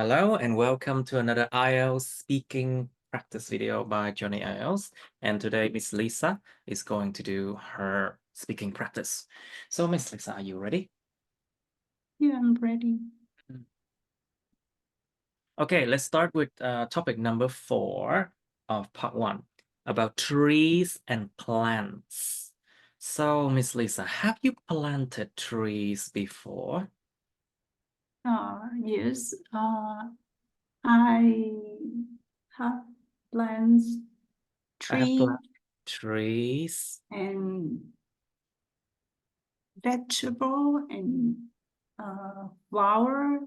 Hello and welcome to another IELTS speaking practice video by Johnny IELTS. And today Miss Lisa is going to do her speaking practice. So Miss Lisa, are you ready? Yeah, I'm ready. Okay, let's start with topic number 4 of part 1 about trees and plants. So Miss Lisa, have you planted trees before? Yes, I have plants, I have tree, planted trees. and vegetable, and flower,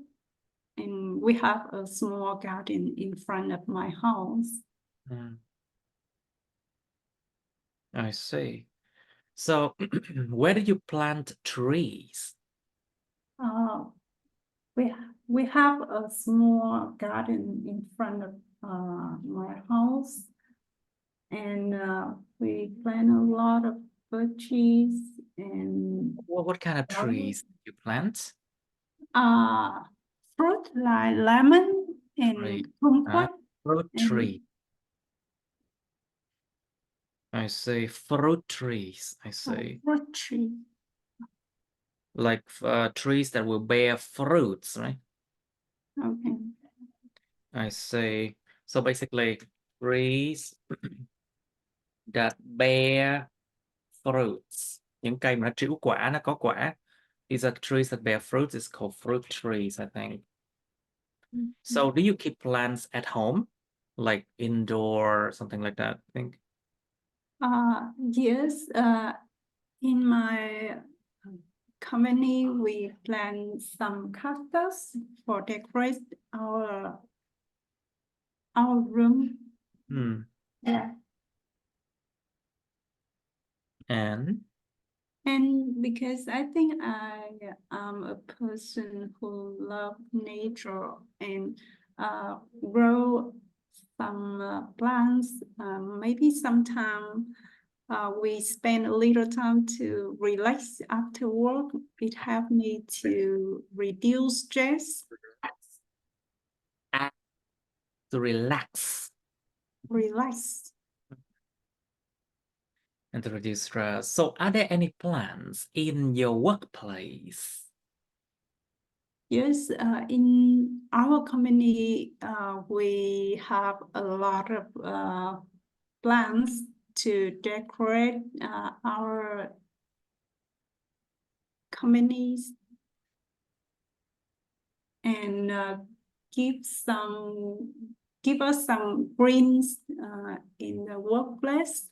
and we have a small garden in front of my house. Hmm, I see. So where do you plant trees? Uh, we we have a small garden in front of my house, and we plant a lot of veggies and What kind of flowers. trees do you plant? Uh, Fruit like lemon Tree. and kumquat Fruit and tree. I see. Fruit trees. I see. fruit tree. Like trees that will bear fruits, right? Okay. I see. So basically, trees that bear fruits. Những cây mà nó trĩu quả, nó có quả. These are trees that bear fruits. It's called fruit trees, I think. So do you keep plants at home? Like indoor, something like that, I think? Yes, in my company, we plant some cactus for decorate our room. Hmm. Yeah. And And because I think I am a person who love nature and grow some plants, maybe sometime we spend a little time to relax after work. It helped me to reduce stress, and to relax relax. and to reduce stress. So are there any plans in your workplace? Yes, in our company, we have a lot of plants to decorate our companies and give us some greens in the workplace.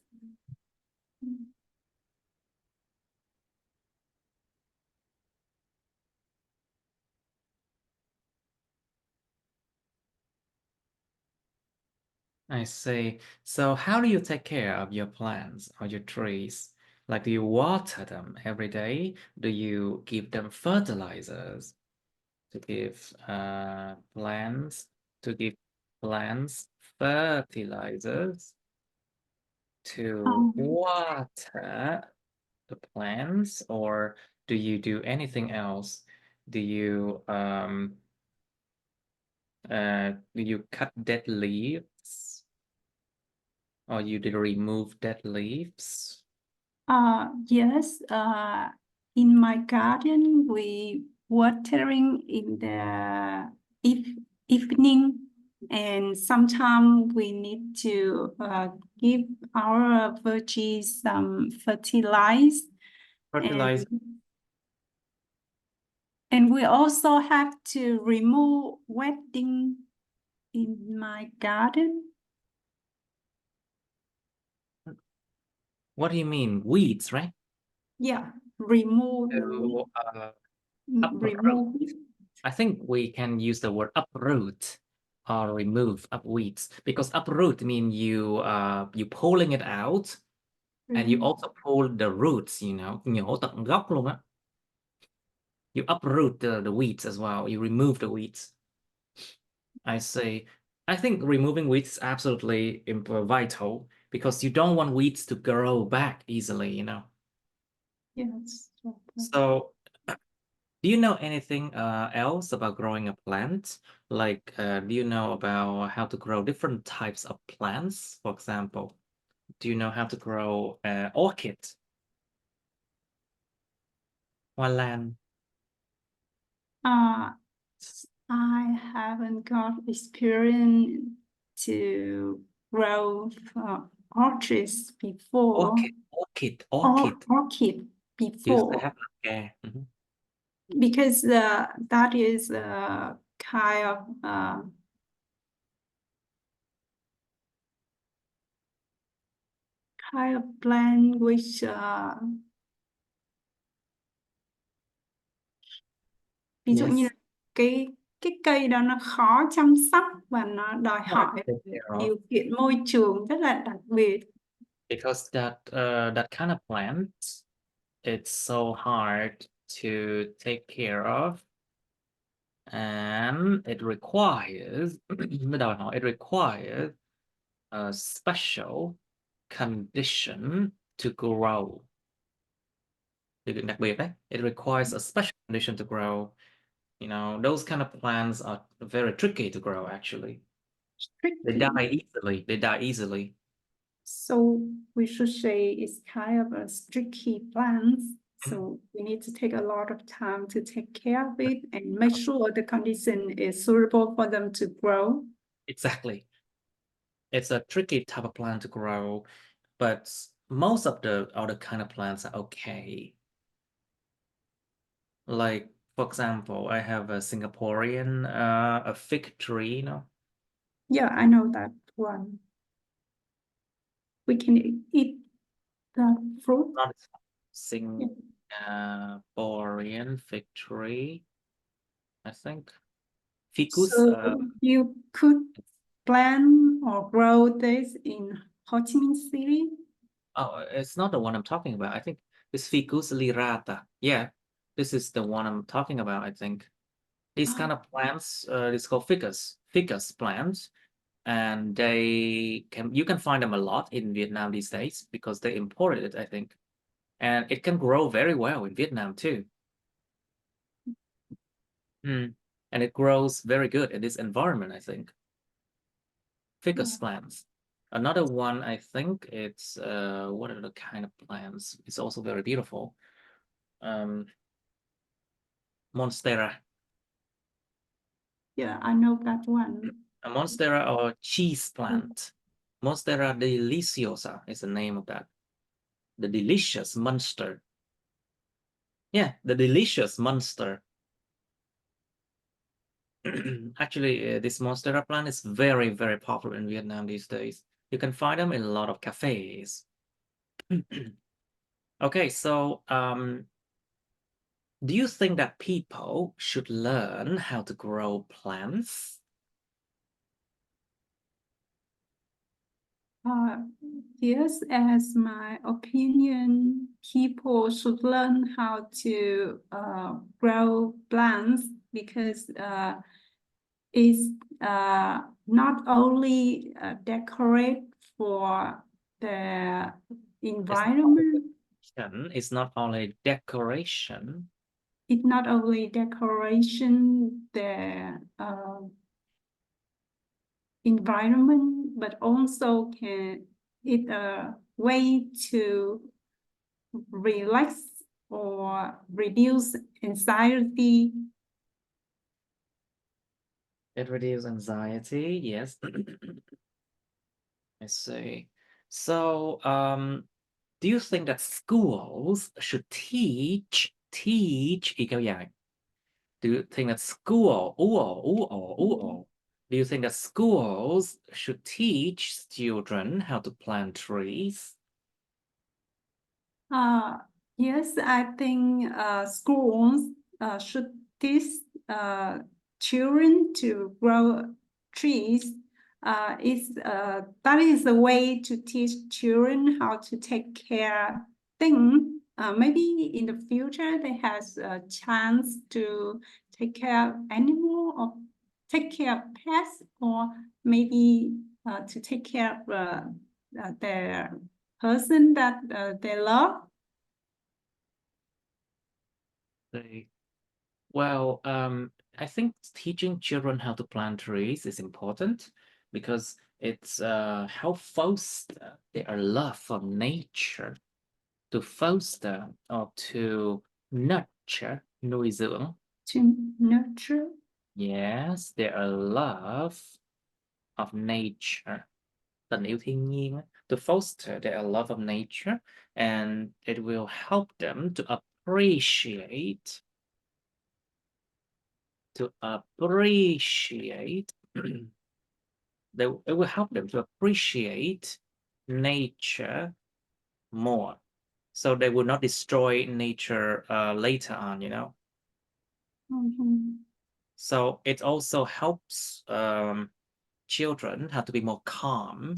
I see. So how do you take care of your plants or your trees? Like, do you water them every day? Do you give them fertilizers to give plants to give plants fertilizers to Um, water the plants, or do you do anything else? Do you cut dead leaves, or you did remove dead leaves? yes, in my garden, we watering in the evening, and sometimes we need to give our veggies some fertilize, Fertilizer. and we also have to remove weeding in my garden. What do you mean? Weeds, right? Yeah, remove So, uproot. remove. I think we can use the word uproot or remove up weeds, because uproot mean you pulling it out, and you also pull the roots, nhổ tận gốc luôn á. You uproot the weeds as well. You remove the weeds. I say, I think removing weeds is absolutely vital, because you don't want weeds to grow back easily. Yes. So Do you know anything else about growing a plant? Like, do you know about how to grow different types of plants? For example, do you know how to grow orchid? Hoa lan. I haven't got experience to grow orchids before. Orchid. Orchid Used to before. have like, Because that is kind of plant which ví dụ như yes. là cái cây đó nó khó chăm sóc và nó đòi Hard hỏi to take care of điều kiện môi trường rất là đặc biệt. because that kind of plant, it's so hard to take care of, and it requires nó đòi hỏi it requires a special condition to grow. Điều kiện đặc biệt đấy. It requires a special condition to grow. You know, those kind of plants are very tricky to grow, actually. They die easily. They die easily. So we should say it's kind of a tricky plant. So we need to take a lot of time to take care of it and make sure the condition is suitable for them to grow. Exactly. It's a tricky type of plant to grow, but most of the other kind of plants are okay. Like, for example, I have a Singaporean a fig tree, you know. Yeah, I know that one. We can eat the fruit. Not Singaporean fig tree, I think. Ficus. So you could plant or grow this in Ho Chi Minh City? Oh, it's not the one I'm talking about. I think it's Ficus lirata. Yeah, this is the one I'm talking about, I think. These kind of plants, it's called ficus plants, and you can find them a lot in Vietnam these days because they imported it, I think. And it can grow very well in Vietnam too. And it grows very good in this environment, I think. Ficus plants. Another one, I think it's what are the kind of plants? It's also very beautiful. Monstera. Yeah, I know that one. A monstera or cheese plant. Monstera deliciosa is the name of that. The delicious monster. Yeah, the delicious monster. Actually, this monstera plant is very, very popular in Vietnam these days. You can find them in a lot of cafes. Okay, so do you think that people should learn how to grow plants? Yes, as my opinion, people should learn how to grow plants because it's not only decorate for the environment. It's not only decoration. It's not only decoration, the environment, but also it's a way to relax or reduce anxiety. It reduces anxiety, yes. I see. So, do you think that schools should teach y kéo dài? Do you think that do you think that schools should teach children how to plant trees? Yes, I think schools should teach children to grow trees. That is a way to teach children how to take care things. Maybe in the future they has a chance to take care of animal or take care of pets, or maybe to take care of their person that they love. Well, I think teaching children how to plant trees is important because it's help foster their love for nature, to foster or to nurture, nuôi dưỡng. To nurture. Yes, their love of nature, tình yêu thiên nhiên, to foster their love of nature, and it will help them to appreciate it will help them to appreciate nature more, so they will not destroy nature later on, you know. So it also helps children how to be more calm,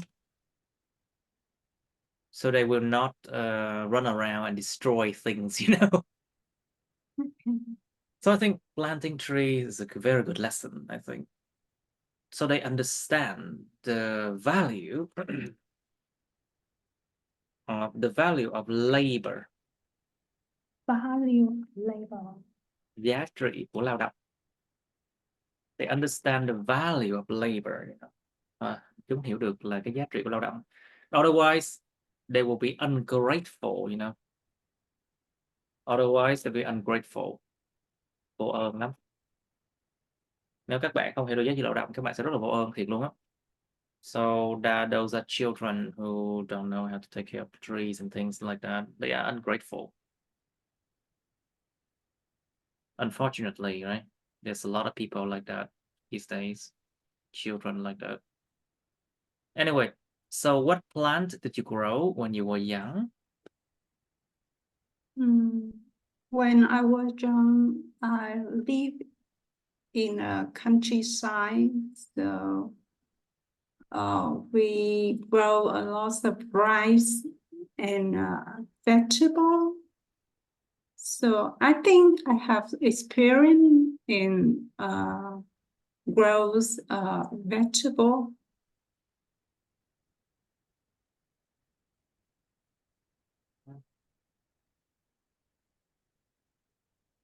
so they will not run around and destroy things, you know. So I think planting trees is a very good lesson, I think. So they understand the value of labor, Value labor. giá trị của lao động. They understand the value of labor, you know. Chúng hiểu được là cái giá trị của lao động. Otherwise, they will be ungrateful, you know. Otherwise, they'll be ungrateful. Vô ơn lắm. Nếu các bạn không hiểu được giá trị lao động, các bạn sẽ rất là vô ơn thiệt luôn á. So those are children who don't know how to take care of trees and things like that. They are ungrateful. Unfortunately, right? There's a lot of people like that these days. Children like that. Anyway, so what plant did you grow when you were young? When I was young, I lived in a countryside, so we grow a lot of rice and vegetable. So I think I have experience in grows vegetable.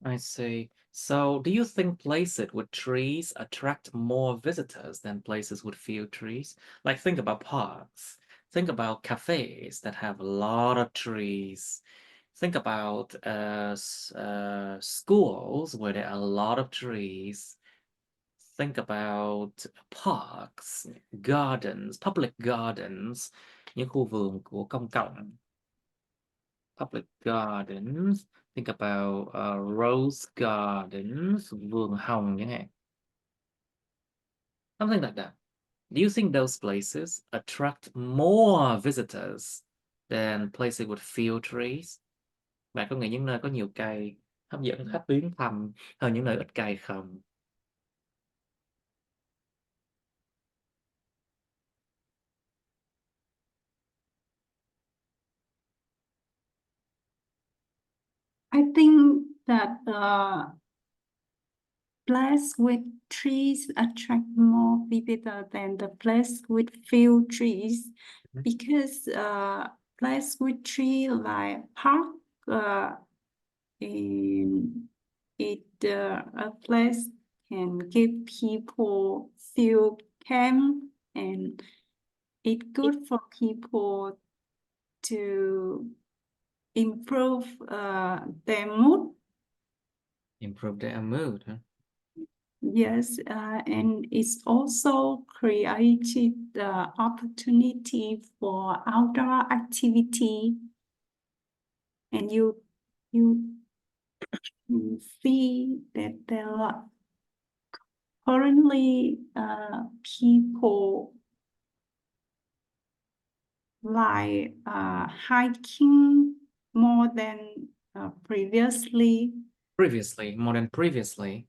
I see. So do you think places with trees attract more visitors than places with few trees? Like, think about parks. Think about cafes that have a lot of trees. Think about schools where there are a lot of trees. Think about parks, gardens, public gardens, những khu vườn của công cộng. Public gardens. Think about rose gardens, vườn hồng chẳng hạn. Something like that. Do you think those places attract more visitors than places with few trees? Bạn có nghĩ những nơi có nhiều cây hấp dẫn khách viếng thăm hơn những nơi ít cây không? I think that place with trees attract more visitors than the place with few trees, because place with tree like park in it a place can give people feel calm, and it's good for people to improve their mood. Improve their mood, huh? Yes, and it's also created the opportunity for outdoor activity, and you see that there are currently people like hiking more than previously. Previously, more than previously.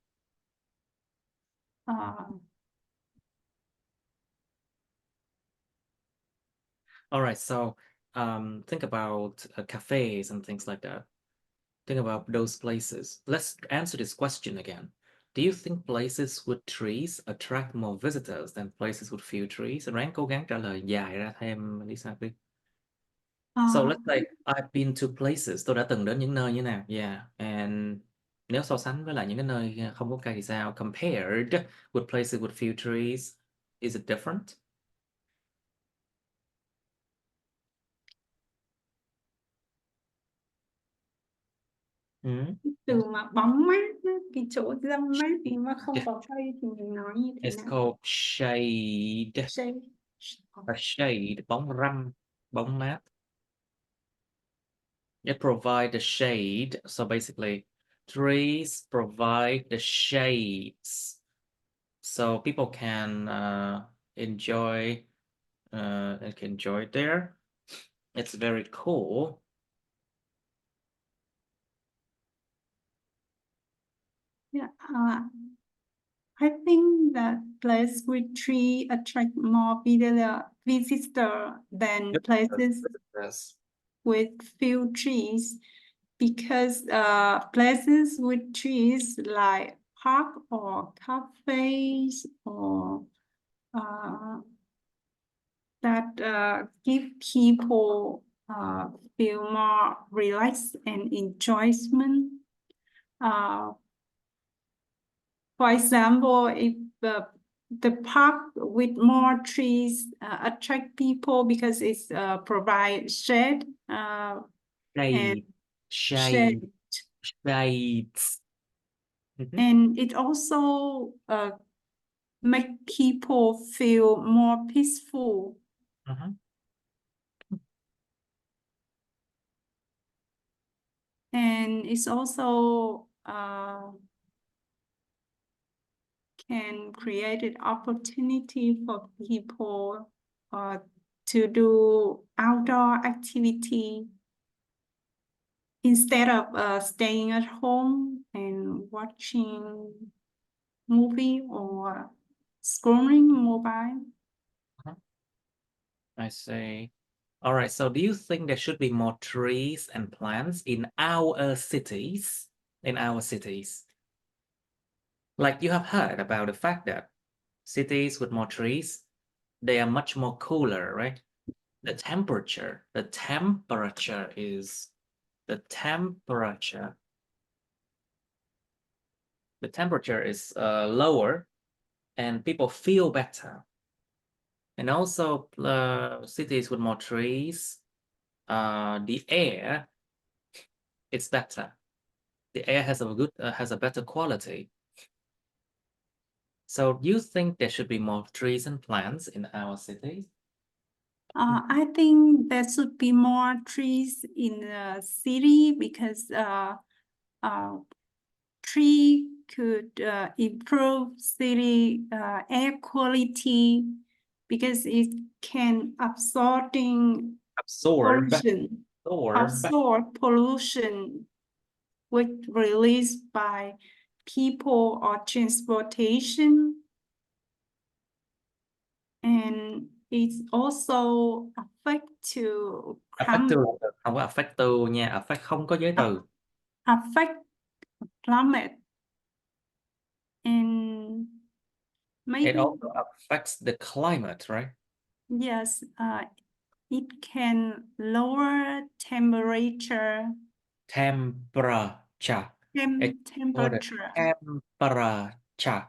All right, so think about cafes and things like that. Think about those places. Let's answer this question again. Do you think places with trees attract more visitors than places with few trees? Ráng cố gắng trả lời dài ra thêm đi sao đi. So let's say I've been to places. Tôi đã từng đến những nơi như nào? Yeah, and Nếu so sánh với lại những cái nơi không có cây thì sao? Compared with places with few trees, is it different? Ừ. Từ mà bóng mát á, cái chỗ râm mát thì mà không có cây thì mình nói như thế It's nào? called shade. Shade. A shade, bóng râm, bóng mát. It provides the shade. So basically, trees provide the shades. So people can enjoy there. It's very cool. Yeah, I think that place with tree attract more visitor than places Yes. with few trees because places with trees like park or cafes or that give people feel more relaxed and enjoyment. For example, if the park with more trees attract people because it's provide shade and Shade, shade, shade, shades. Mhm. and it also make people feel more peaceful. Mhm. And it's also can create an opportunity for people to do outdoor activity instead of staying at home and watching movie or scrolling mobile. Mhm. I see. All right. So do you think there should be more trees and plants in our cities? In our cities? Like you have heard about the fact that cities with more trees, they are much more cooler, right? The temperature is the temperature the temperature is lower and people feel better. And also cities with more trees, the air it's better. The air has a better quality. So do you think there should be more trees and plants in our cities? I think there should be more trees in the city because tree could improve city air quality because it can Absorb, pollution, absorb. absorb pollution with released by people or transportation. And it also affect to Affect climate, từ không có affect từ nha, affect không có giới từ. affect climate and It maybe also affects the climate, right? yes, it can lower temperature. Temperature. It or the Temperature. temperature.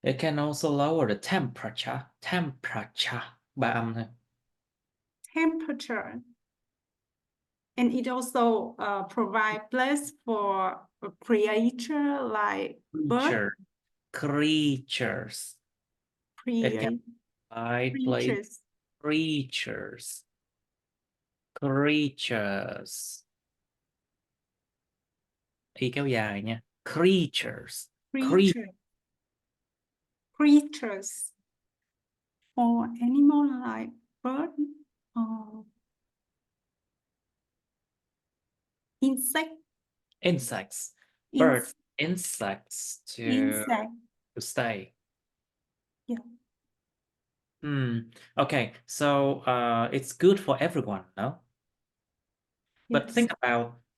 It can also lower the temperature. Temperature. Ba âm thôi. Temperature. And it also provide place for a creature like bird. Creatures. It can provide place Creatures. creatures. Creatures. Y kéo dài nha. Creatures. Creature. Creatures. Or animal like bird or insect. Insects. Ins Birds. Insects insect. to stay. Yeah. Okay, so it's good for everyone, no? But Yes.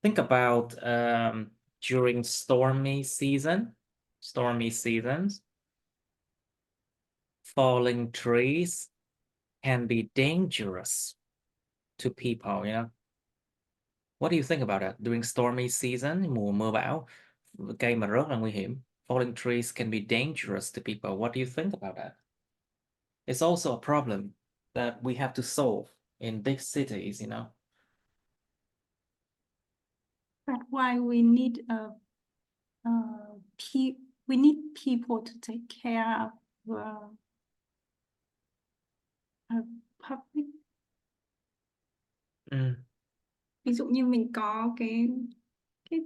think about during stormy seasons, falling trees can be dangerous to people, you know. What do you think about that? During stormy season, mùa mưa bão, cây mà rớt là nguy hiểm. Falling trees can be dangerous to people. What do you think about that? It's also a problem that we have to solve in big cities, you know. That's why we need we need people to take care of public. Ví dụ như mình có cái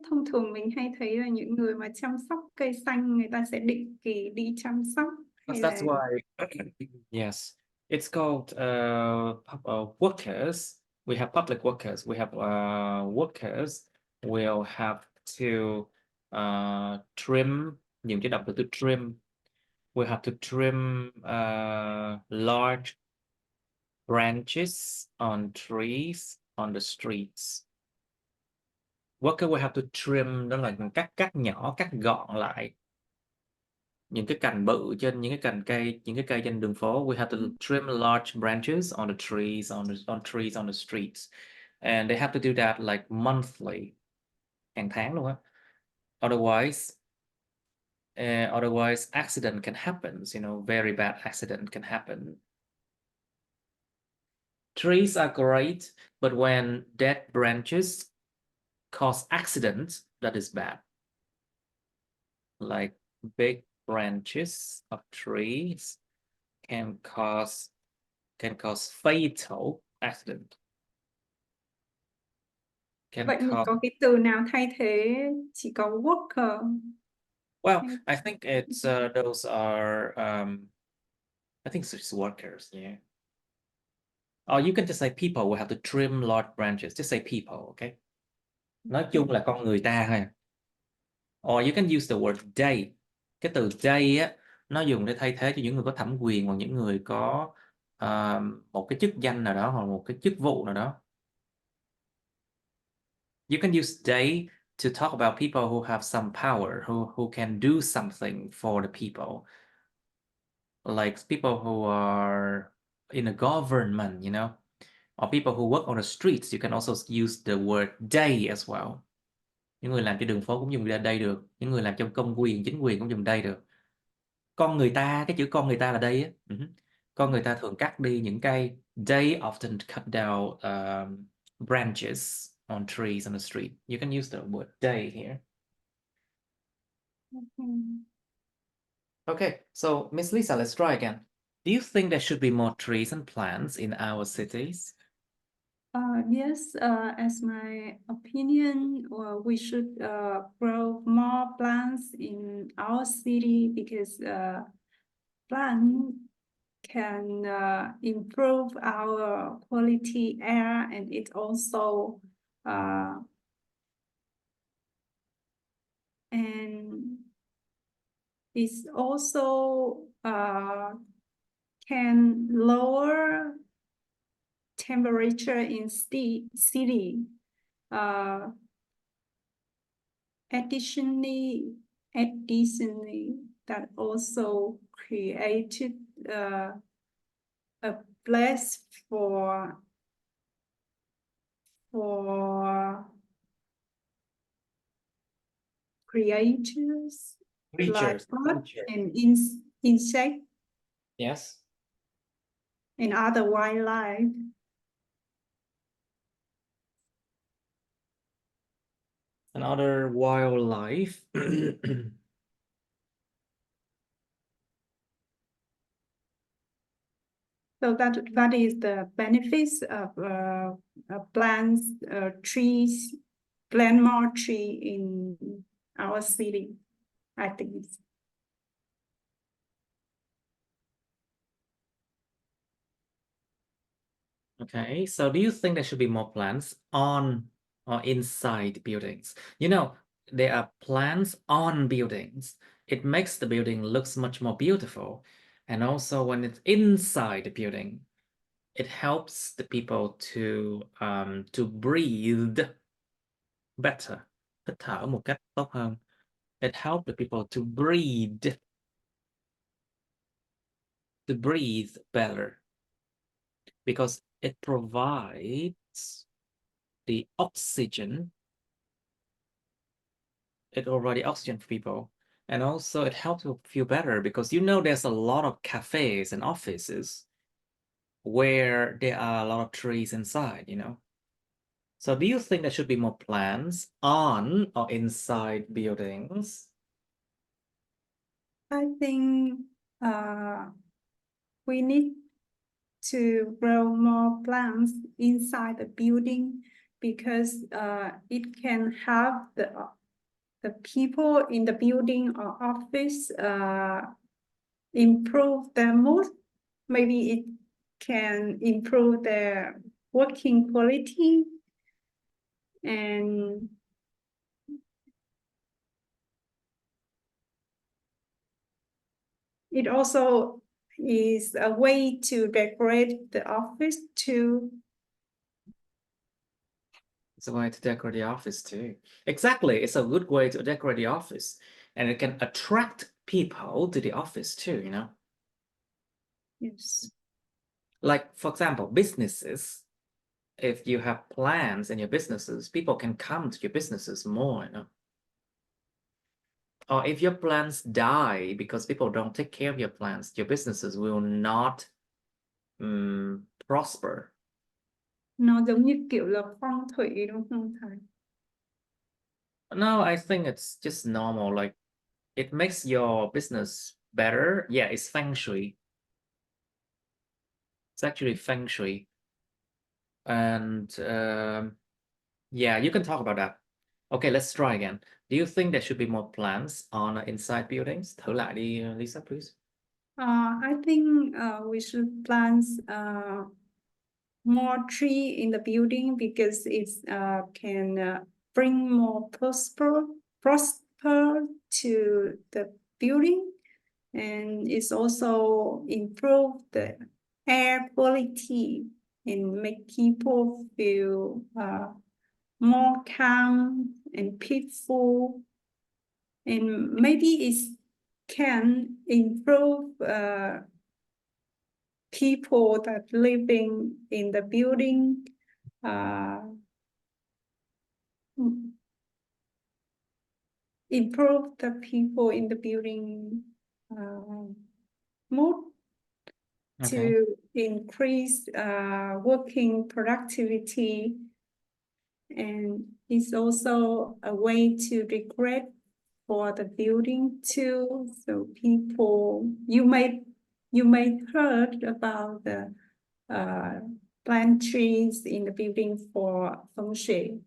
thông thường mình hay thấy là những người mà chăm sóc cây xanh người ta sẽ định kỳ đi chăm sóc hay That's là why, yes, it's called workers. We have public workers. We have workers will have to trim, dùng chữ động từ trim. We have to trim large branches on trees on the streets. Worker will have to trim, đó là cắt nhỏ, cắt gọn lại những cái cành bự trên những cái cành cây, những cái cây trên đường phố. We have to trim large branches on the trees, on trees on the streets, and they have to do that like monthly, hàng tháng luôn á. Otherwise accident can happen, you know, very bad accident can happen. Trees are great, but when dead branches cause accidents, that is bad. Like big branches of trees can cause fatal accident. vậy mình có cái từ nào thay thế chỉ có worker? Well, I think it's those are I think it's just workers, yeah. Or you can just say people will have to trim large branches. Just say people, okay? Nói chung là con người ta thôi. Or you can use the word they. Cái từ they á, nó dùng để thay thế cho những người có thẩm quyền hoặc những người có một cái chức danh nào đó hoặc một cái chức vụ nào đó. You can use they to talk about people who have some power, who can do something for the people. Like people who are in a government, you know, or people who work on the streets. You can also use the word they as well. Những người làm trên đường phố cũng dùng they được. Những người làm trong công quyền, chính quyền cũng dùng they được. Con người ta, cái chữ con người ta là đây á. Con người ta thường cắt đi những cây. They often cut down branches on trees on the street. You can use the word they here. Okay, so Miss Lisa, let's try again. Do you think there should be more trees and plants in our cities? Yes, as my opinion, we should grow more plants in our city because plants can improve our quality air, and it also can lower temperature in city. Additionally, that also created a place for creatures like birds and insects. Yes. And other wildlife. And other wildlife. So that is the benefits of plants, trees, plant more tree in our city, I think. Okay, so do you think there should be more plants on or inside buildings? You know, there are plants on buildings. It makes the building looks much more beautiful. And also when it's inside the building, it helps the people to breathe better. Hít thở một cách tốt hơn. It helps the people to breathe better because it provides the oxygen. It already oxygen for people. And also it helps you feel better because there's a lot of cafes and offices where there are a lot of trees inside. So do you think there should be more plants on or inside buildings? I think we need to grow more plants inside the building because it can help the people in the building or office improve their mood. Maybe it can improve their working quality, and it also is a way to decorate the office too. It's a way to decorate the office too. Exactly, it's a good way to decorate the office, and it can attract people to the office too. Yes. Like, for example, businesses. If you have plans in your businesses, people can come to your businesses more. Or if your plans die because people don't take care of your plans, your businesses will not prosper. Nó giống như kiểu là phong thủy đúng không thầy? No, I think it's just normal. Like, it makes your business better. Yeah, it's feng shui. It's actually feng shui. And yeah, you can talk about that. Okay, let's try again. Do you think there should be more plants on inside buildings? Thử lại đi, Lisa, please. I think we should plant more tree in the building because it can bring more prosper to the building, and it's also improve the air quality and make people feel more calm and peaceful, and maybe it can improve people that living in the building improve the people in the building mood Okay. to increase working productivity, and it's also a way to decorate for the building too. So people, you may heard about the plant trees in the building for feng shui.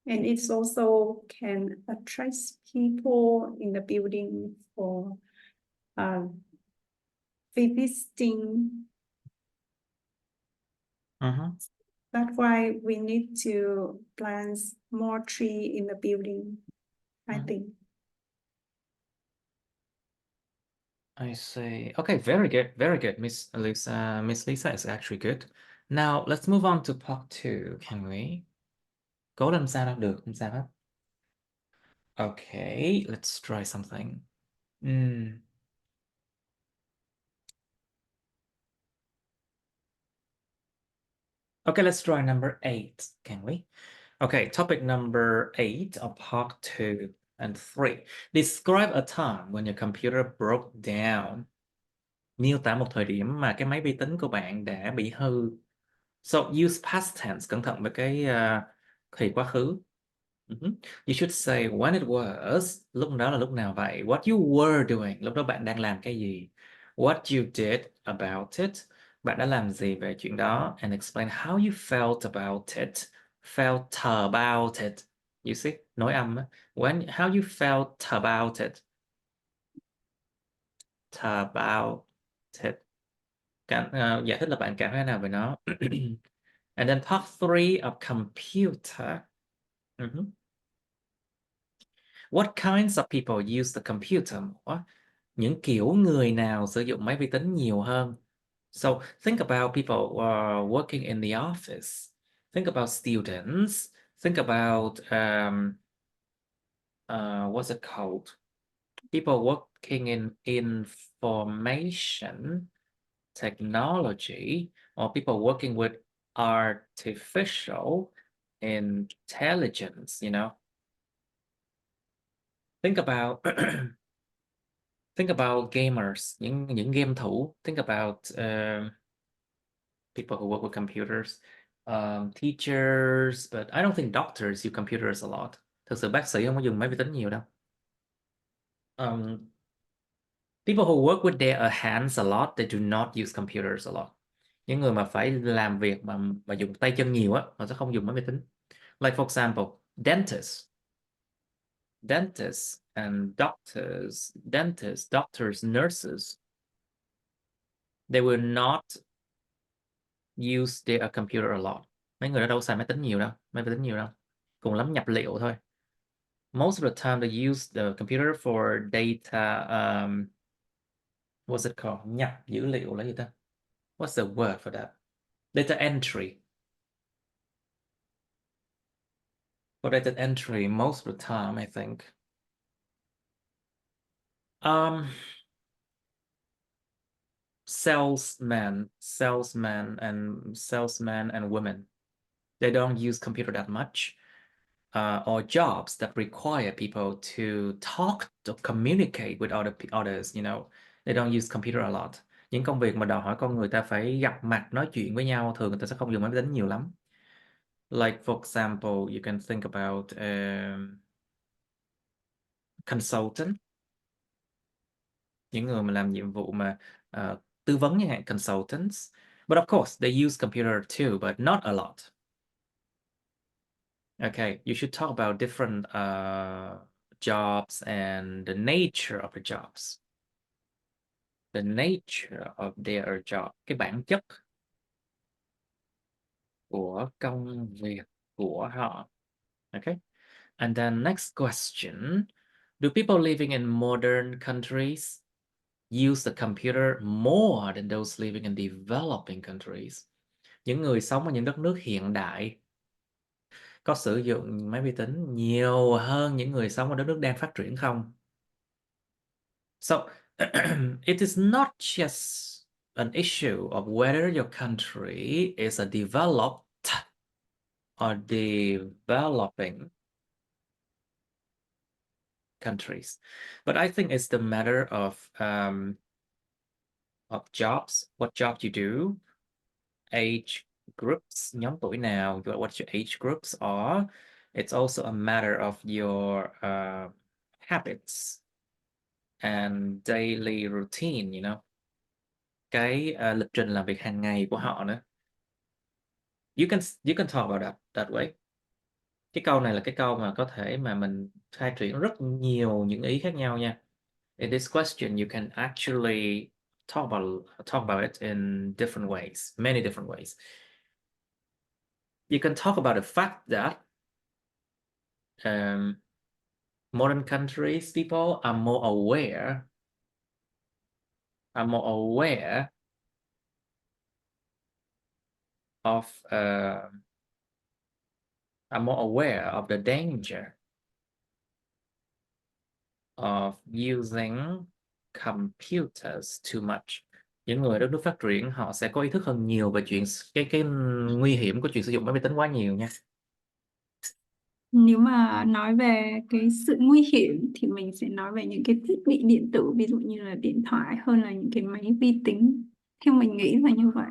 And it's also can attract people in the building for visiting. That's why we need to plant more tree in the building, I think. I see. Okay, very good, very good. Miss Lisa. Miss Lisa is actually good. Now let's move on to part 2, can we? Cố làm sao đâu được, không sao hết. Okay, let's try something. Okay, let's try number 8, can we? Okay, topic number 8 of part 2 and 3. Describe a time when your computer broke down. Miêu tả một thời điểm mà cái máy vi tính của bạn đã bị hư. So use past tense, cẩn thận với cái thì quá khứ. You should say when it was, lúc đó là lúc nào vậy. What you were doing, lúc đó bạn đang làm cái gì. What you did about it, bạn đã làm gì về chuyện đó. And explain how you felt about it. Felt about it. You see, nối âm. How you felt about it. About it. Giải thích là bạn cảm thấy thế nào về nó. And then part 3 of computer. What kinds of people use the computer more? Những kiểu người nào sử dụng máy vi tính nhiều hơn? So think about people working in the office. Think about students. Think about what's it called? People working in information technology, or people working with artificial intelligence, you know. Think about think about gamers, những game thủ. Think about people who work with computers, teachers, but I don't think doctors use computers a lot. Thực sự bác sĩ không có dùng máy vi tính nhiều đâu. People who work with their hands a lot, they do not use computers a lot. Những người mà phải làm việc mà dùng tay chân nhiều á, họ sẽ không dùng máy vi tính. Like for example, doctors, nurses, they will not use their computer a lot. Mấy người đó đâu xài máy tính nhiều đâu, cùng lắm nhập liệu thôi. Most of the time they use the computer for data, what's it called? Nhập dữ liệu là gì ta? What's the word for that? Data entry. For data entry, most of the time, I think. Salesmen and women, they don't use computer that much. Or jobs that require people to talk, to communicate with others, you know, they don't use computer a lot. Những công việc mà đòi hỏi con người ta phải gặp mặt nói chuyện với nhau, thường người ta sẽ không dùng máy tính nhiều lắm. Like for example, you can think about consultant, những người mà làm nhiệm vụ mà tư vấn chẳng hạn, consultants. But of course, they use computer too, but not a lot. Okay, you should talk about different jobs and the nature of the jobs. The nature of their job, cái bản chất của công việc của họ. Okay. And then next question. Do people living in modern countries use the computer more than those living in developing countries? Những người sống ở những đất nước hiện đại có sử dụng máy vi tính nhiều hơn những người sống ở đất nước đang phát triển không? So, it is not just an issue of whether your country is a developed or developing countries, but I think it's the matter of jobs, what job you do, age groups, nhóm tuổi nào, what your age groups are. It's also a matter of your habits and daily routine, you know, cái lịch trình làm việc hàng ngày của họ nữa. You can talk about that way. Cái câu này là cái câu mà có thể mà mình khai triển rất nhiều những ý khác nhau nha. In this question, you can actually talk about it in different ways, many different ways. You can talk about the fact that modern countries people are more aware of the danger of using computers too much. Những người ở đất nước phát triển họ sẽ có ý thức hơn nhiều về chuyện cái nguy hiểm của chuyện sử dụng máy vi tính quá nhiều nha. Nếu mà nói về cái sự nguy hiểm thì mình sẽ nói về những cái thiết bị điện tử, ví dụ như là điện thoại hơn là những cái máy vi tính. Theo mình nghĩ là như vậy.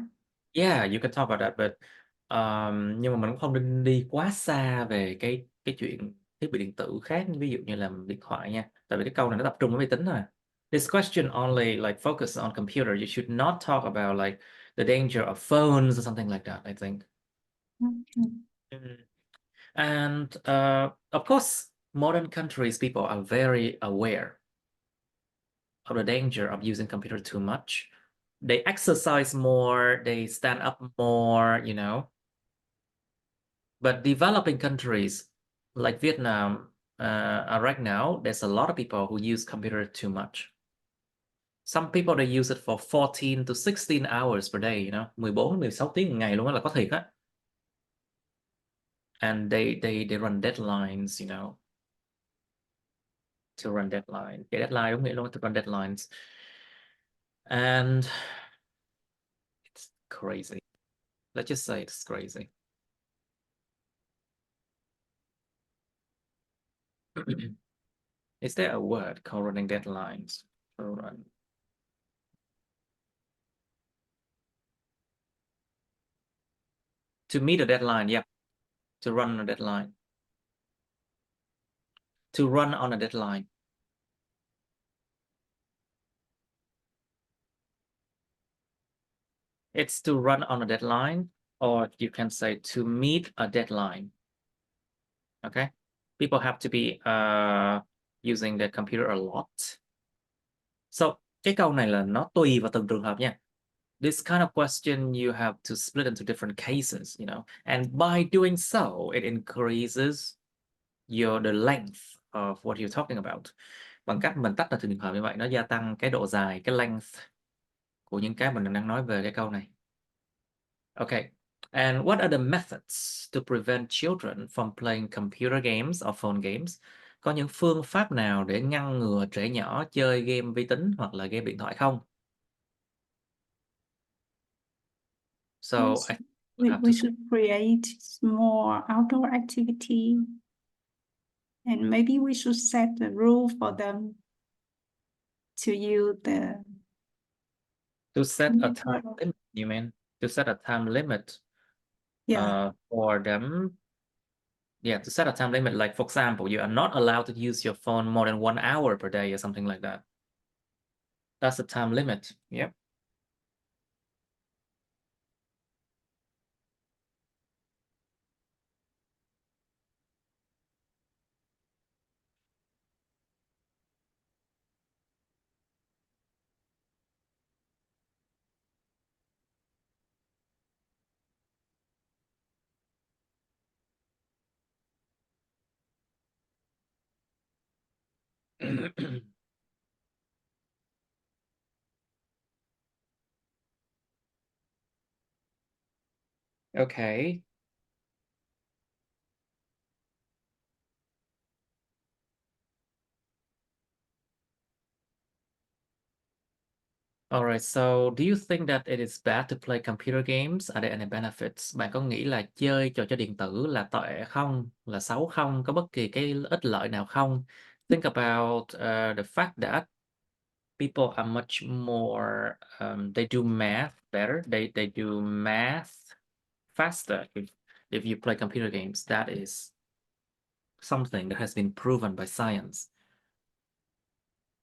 Yeah, you can talk about that, but nhưng mà mình cũng không nên đi quá xa về cái chuyện thiết bị điện tử khác, ví dụ như là điện thoại nha. Tại vì cái câu này nó tập trung vào máy tính thôi. This question only like focus on computer. You should not talk about like the danger of phones or something like that, I think. Okay. And of course, modern countries people are very aware of the danger of using computer too much. They exercise more, they stand up more, you know. But developing countries like Vietnam, right now, there's a lot of people who use computer too much. Some people they use it for 14 to 16 hours per day, you know, 14 đến 16 tiếng một ngày luôn á, là có thiệt á. And they run deadlines, you know. To run deadline. Cái deadline đúng nghĩa luôn, to run deadlines. And crazy. Let's just say it's crazy. Is there a word called running deadlines? Run. To meet a deadline, yeah. To run on a deadline. To run on a deadline. It's to run on a deadline, or you can say to meet a deadline. Okay? People have to be using their computer a lot. So, cái câu này là nó tùy vào từng trường hợp nha. This kind of question you have to split into different cases, you know, and by doing so, it increases the length of what you're talking about. Bằng cách mình tách ra từng trường hợp như vậy, nó gia tăng cái độ dài, cái length của những cái mình đang nói về cái câu này. Okay. And what are the methods to prevent children from playing computer games or phone games? Có những phương pháp nào để ngăn ngừa trẻ nhỏ chơi game vi tính hoặc là game điện thoại không? So I have We to should create more outdoor activity, and maybe we should set a rule for them to use the set a time limit. You mean to set a time limit for them? Yeah, to set a time limit. Like for example, you are not allowed to use your phone more than 1 hour per day or something like that. That's a time limit. Yep. Okay. All right, so do you think that it is bad to play computer games? Are there any benefits? Bạn có nghĩ là chơi trò chơi điện tử là tệ không? Là xấu không? Có bất kỳ cái ích lợi nào không? Think about the fact that people are much more, they do math better. They do math faster if you play computer games. That is something that has been proven by science.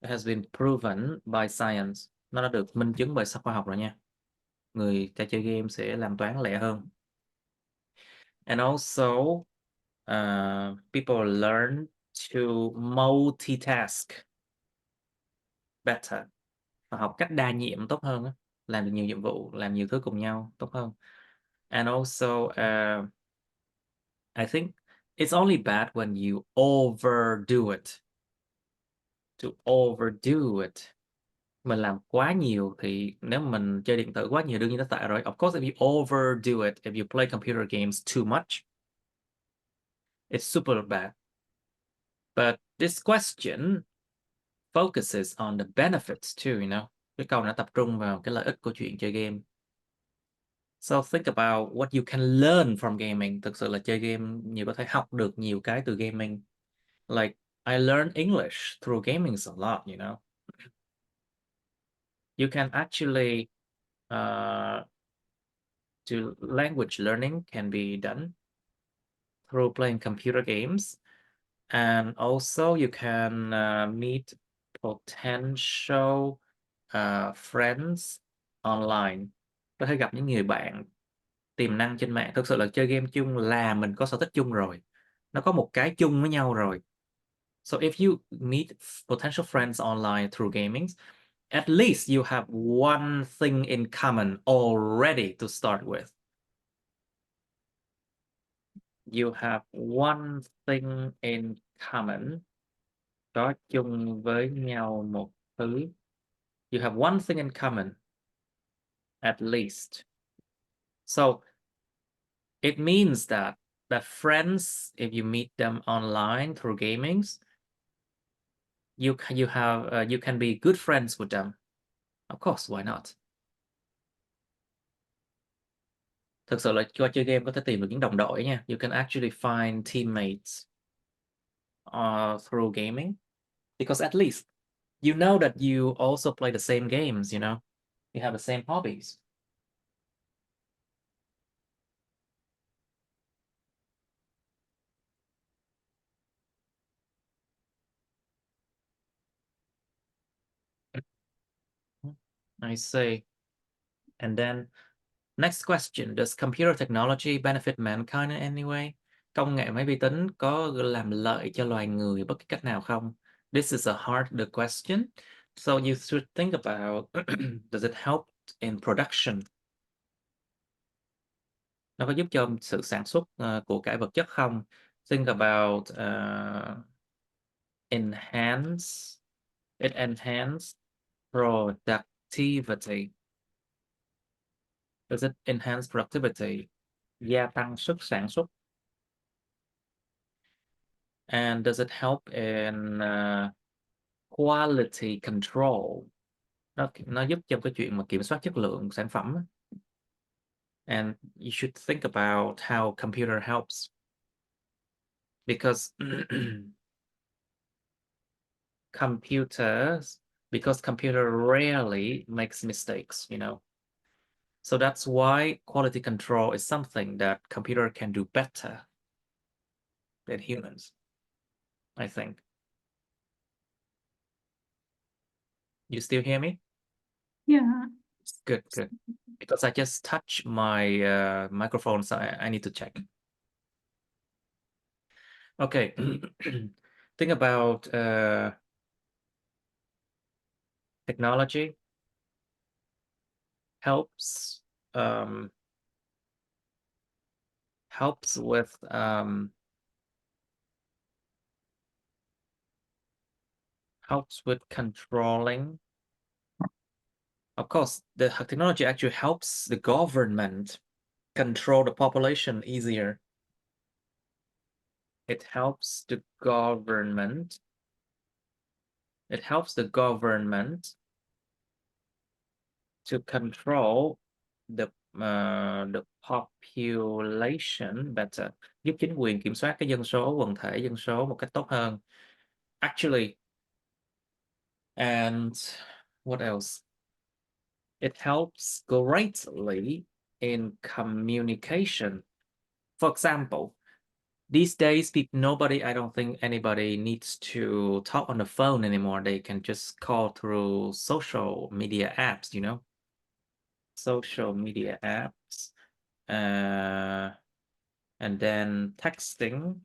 It has been proven by science. Nó đã được minh chứng bởi khoa học rồi nha. Người ta chơi game sẽ làm toán lẹ hơn. And also, people learn to multitask better. Và học cách đa nhiệm tốt hơn, làm được nhiều nhiệm vụ, làm nhiều thứ cùng nhau tốt hơn. And also, I think it's only bad when you overdo it. To overdo it. Mình làm quá nhiều thì nếu mình chơi điện tử quá nhiều đương nhiên nó tệ rồi. Of course, if you overdo it, if you play computer games too much, it's super bad. But this question focuses on the benefits too, you know. Cái câu nó tập trung vào cái lợi ích của chuyện chơi game. So think about what you can learn from gaming. Thực sự là chơi game nhiều có thể học được nhiều cái từ gaming. Like I learned English through gaming a lot, you know. You can actually do language learning can be done through playing computer games, and also you can meet potential friends online. Có thể gặp những người bạn tiềm năng trên mạng. Thực sự là chơi game chung là mình có sở thích chung rồi, nó có một cái chung với nhau rồi. So if you meet potential friends online through gaming, at least you have one thing in common already to start with. You have one thing in common. Có chung với nhau một thứ. You have one thing in common, at least. So it means that friends, if you meet them online through gamings, you can be good friends with them. Of course, why not? Thực sự là qua chơi game có thể tìm được những đồng đội nha. You can actually find teammates through gaming, because at least you know that you also play the same games, you know, you have the same hobbies. I see. And then next question, does computer technology benefit mankind in any way? Công nghệ máy vi tính có làm lợi cho loài người bất cứ cách nào không? This is a harder question. So you should think about, does it help in production? Nó có giúp cho sự sản xuất của cải vật chất không? Think about enhance, it enhance productivity. Does it enhance productivity? Gia tăng sức sản xuất. And does it help in quality control? Nó giúp trong cái chuyện mà kiểm soát chất lượng sản phẩm. And you should think about how computer helps, because computer rarely makes mistakes, you know. So that's why quality control is something that computer can do better than humans, I think. You still hear me? Yeah. Good. Because I just touched my microphone, so I need to check. Okay. Think about technology helps with controlling. Of course, the technology actually helps the government control the population easier. It helps the government to control the population better, giúp chính quyền kiểm soát cái dân số, quần thể dân số một cách tốt hơn. Actually, and what else? It helps greatly in communication. For example, these days, I don't think anybody needs to talk on the phone anymore. They can just call through social media apps, you know? Social media apps. And then texting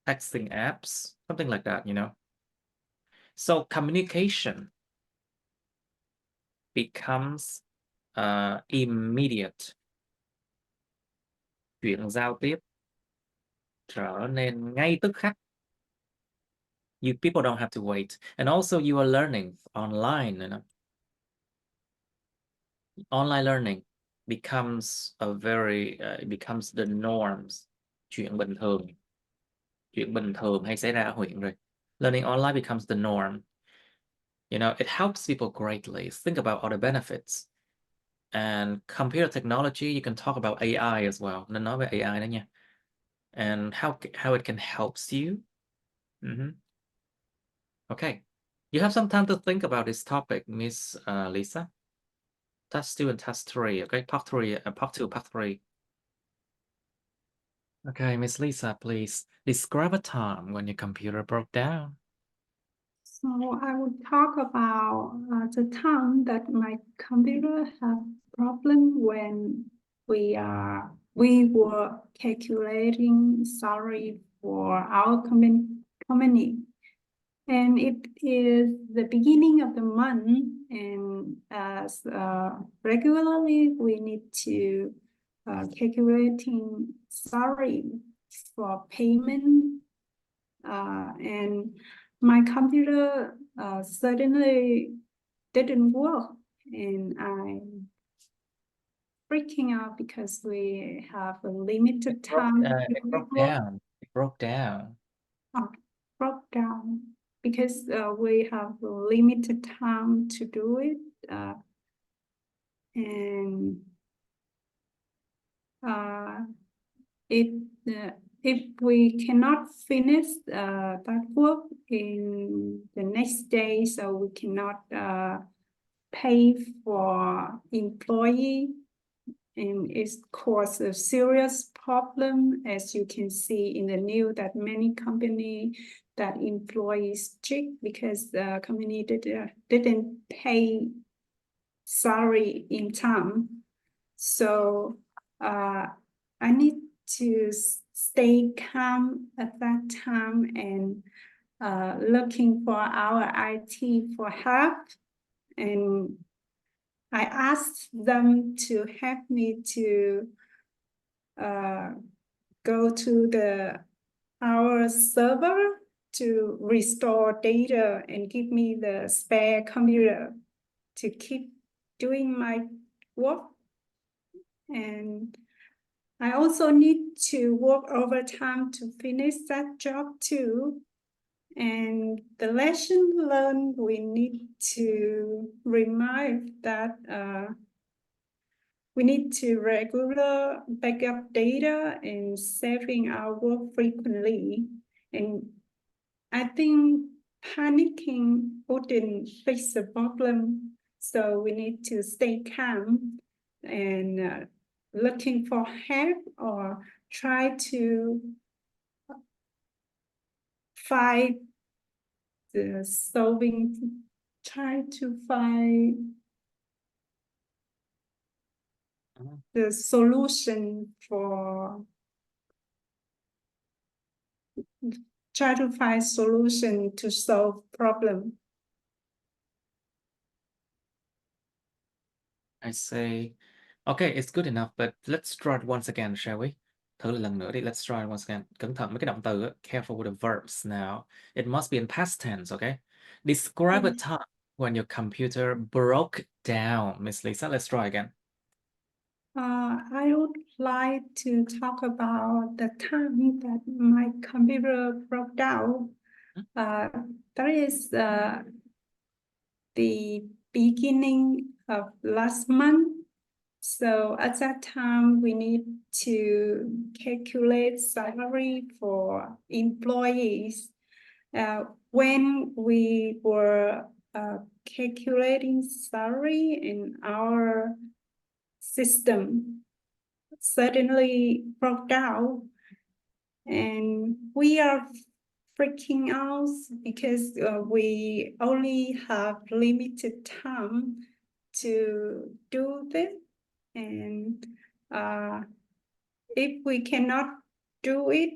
apps, something like that, you know? So communication becomes immediate. Chuyện giao tiếp trở nên ngay tức khắc. People don't have to wait. And also you are learning online, you know? Online learning becomes it becomes the norms. Chuyện bình thường hay xảy ra ở huyện rồi. Learning online becomes the norm. You know, it helps people greatly. Think about all the benefits. And computer technology, you can talk about AI as well. Nên nói về AI đó nha. And how it can helps you. Okay. You have some time to think about this topic, Miss Lisa. Task 2 and task 3. Okay, part 3, part 2, part 3. Okay, Miss Lisa, please describe a time when your computer broke down. So I would talk about the time that my computer had problem when we were calculating salary for our company. And it is the beginning of the month, and as regularly we need to calculating salary for payment, and my computer suddenly didn't work, and I'm freaking out because we have a limited time. It broke down. It broke down. Broke down because we have a limited time to do it, and If we cannot finish that work in the next day, so we cannot pay for employee, and it causes a serious problem, as you can see in the news that many company that employees strict because the company didn't pay salary in time. So I need to stay calm at that time and looking for our IT for help. And I asked them to help me to go to our server to restore data and give me the spare computer to keep doing my work. And I also need to work overtime to finish that job too. And the lesson learned, we need to remind that we need to regular backup data and saving our work frequently. And I think panicking wouldn't fix the problem. So we need to stay calm and looking for help or try to find the the solution for try to find solution to solve problem. I say, okay, it's good enough, but let's try it once again, shall we? Thử lại lần nữa đi, let's try it once again. Cẩn thận với cái động từ, careful with the verbs now. It must be in past tense, okay? Describe a time when your computer broke down. Miss Lisa, let's try again. I would like to talk about the time that my computer broke down. That is the beginning of last month. So at that time, we need to calculate salary for employees. When we were calculating salary in our system, suddenly broke down, and we are freaking out because we only have limited time to do this, and if we cannot do it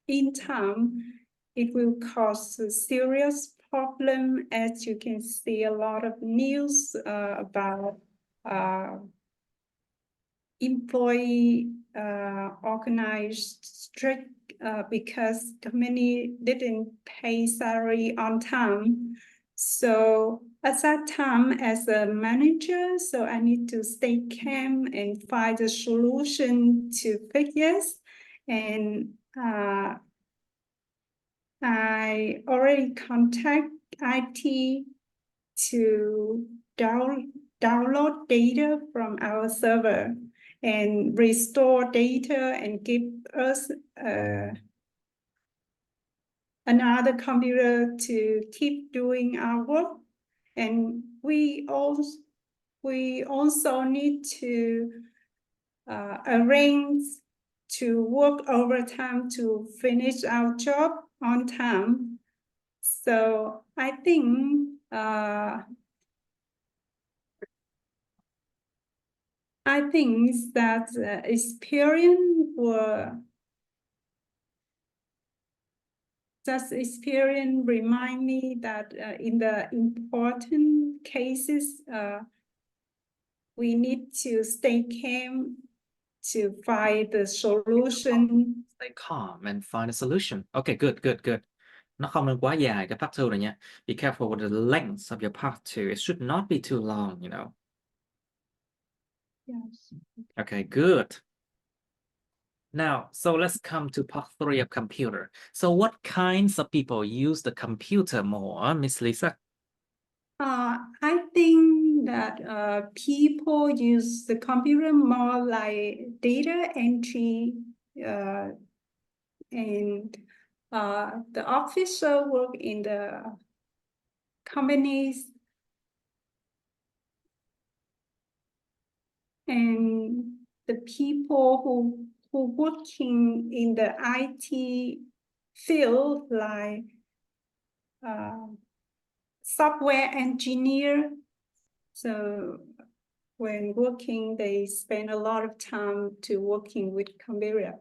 in time, it will cause a serious problem. As you can see, a lot of news about employee organized strike because company didn't pay salary on time. So at that time, as a manager, so I need to stay calm and find a solution to fix this. And I already contact IT to download data from our server and restore data and give us another computer to keep doing our work. And we also need to arrange to work overtime to finish our job on time. So I think that experience remind me that in the important cases, we need to stay calm to find the solution. Stay calm and find a solution. Okay, good, good, good. Nó không nên quá dài cái part 2 này nha. Be careful with the length of your part 2. It should not be too long, you know. Yes. Okay, good. Now, so let's come to part 3 of computer. So what kinds of people use the computer more, Miss Lisa? I think that people use the computer more like data entry and the officer work in the companies and the people who working in the IT field like software engineer. So when working, they spend a lot of time to working with computer.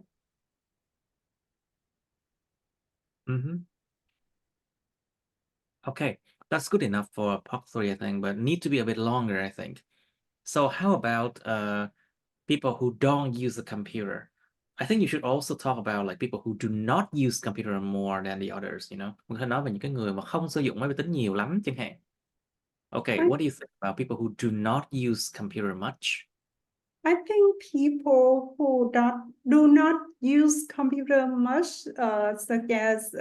Okay, that's good enough for part 3, I think, but need to be a bit longer, I think. So how about people who don't use the computer? I think you should also talk about like people who do not use computer more than the others, you know. Mình có nói về những cái người mà không sử dụng máy vi tính nhiều lắm chẳng hạn. Okay, what do you think about people who do not use computer much? I think people who do not use computer much, such as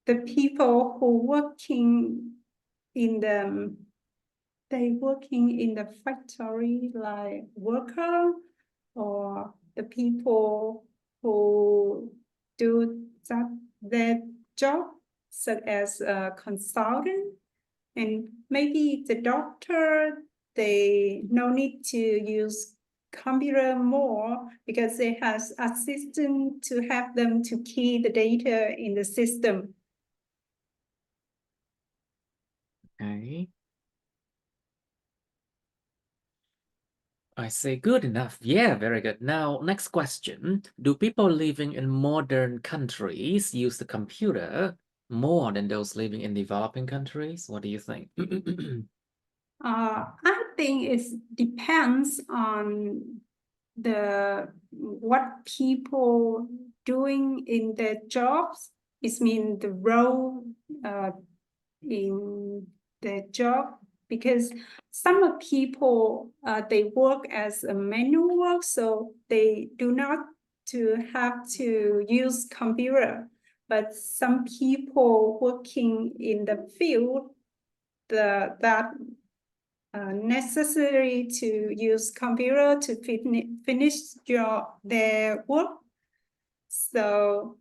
the people who working in the factory like worker, or the people who do that job such as a consultant, and maybe the doctor, they no need to use computer more because they has assistant to help them to key the data in the system. Okay. I say good enough. Yeah, very good. Now, next question. Do people living in modern countries use the computer more than those living in developing countries? What do you think? I think it depends on what people doing in their jobs. It means the role in their job, because some people they work as a manual work, so they do not to have to use computer. But some people working in the field that necessary to use computer to finish their work. So,